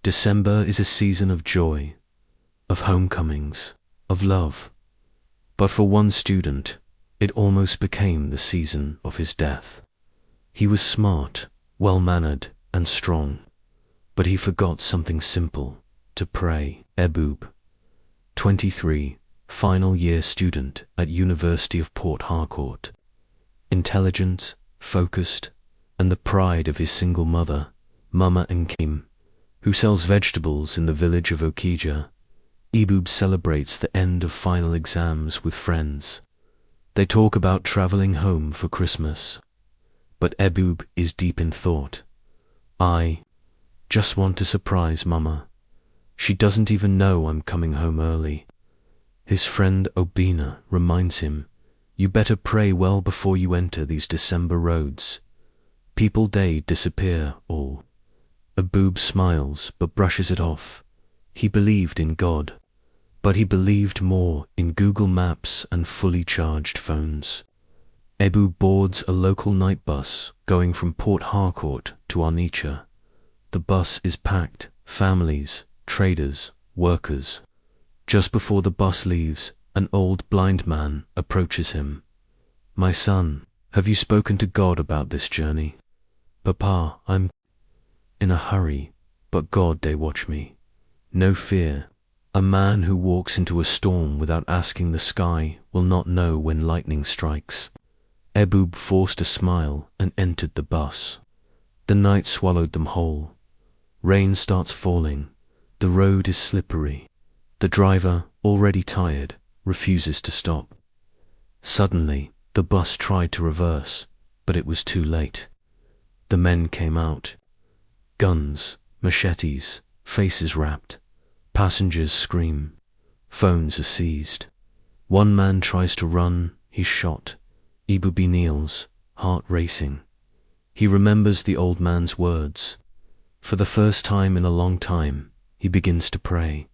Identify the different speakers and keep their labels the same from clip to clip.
Speaker 1: December is a season of joy, of homecomings, of love. But for one student, it almost became the season of his death. He was smart, well-mannered, and strong, but he forgot something simple: to pray. Ebub, 23, final year student at University of Port Harcourt. Intelligent, focused, and the pride of his single mother, Mama Nkim, who sells vegetables in the village of Okija. Ebub celebrates the end of final exams with friends. They talk about traveling home for Christmas. But Ebub is deep in thought. I just want to surprise Mama. She doesn't even know I'm coming home early. His friend Obina reminds him, "You better pray well before you enter these December roads. People day disappear all." Ebub smiles but brushes it off. He believed in God, but he believed more in Google Maps and fully charged phones. Ebub boards a local night bus going from Port Harcourt to Onitsha. The bus is packed, families, traders, workers. Just before the bus leaves, an old blind man approaches him. "My son, have you spoken to God about this journey?" "Papa, I'm in a hurry, but God they watch me." "No fear. A man who walks into a storm without asking the sky will not know when lightning strikes." Ebub forced a smile and entered the bus. The night swallowed them whole. Rain starts falling. The road is slippery. The driver, already tired, refuses to stop. Suddenly, the bus tried to reverse, but it was too late. The men came out. Guns, machetes, faces wrapped. Passengers scream. Phones are seized. One man tries to run, he's shot. Ebub kneels, heart racing. He remembers the old man's words. For the first time in a long time, he begins to pray.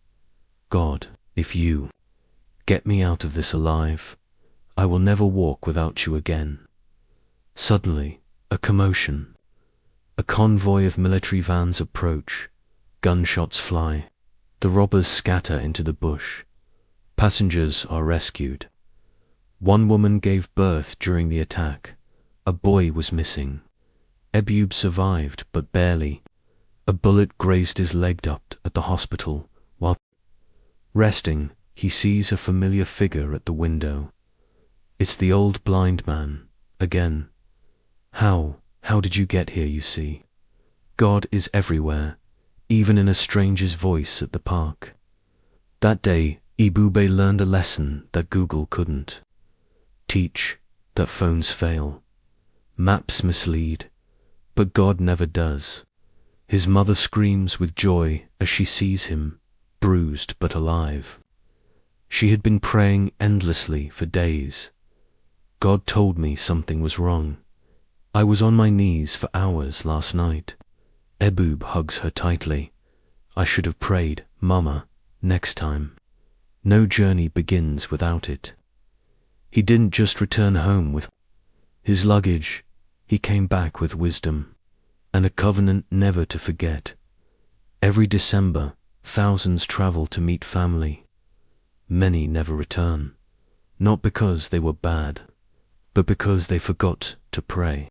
Speaker 1: "God, if you get me out of this alive, I will never walk without you again." Suddenly, a commotion. A convoy of military vans approach. Gunshots fly. The robbers scatter into the bush. Passengers are rescued. One woman gave birth during the attack. A boy was missing. Ebub survived, but barely. A bullet grazed his leg up at the hospital. While resting, he sees a familiar figure at the window. It's the old blind man, again. How did you get here, you see? God is everywhere, even in a stranger's voice at the park. That day, Ebube learned a lesson that Google couldn't teach, that phones fail. Maps mislead, but God never does. His mother screams with joy as she sees him, bruised but alive. She had been praying endlessly for days. "God told me something was wrong. I was on my knees for hours last night." Ebub hugs her tightly. "I should have prayed, Mama, next time." No journey begins without it. He didn't just return home with his luggage, he came back with wisdom, and a covenant never to forget. Every December, thousands travel to meet family. Many never return, not because they were bad, but because they forgot to pray.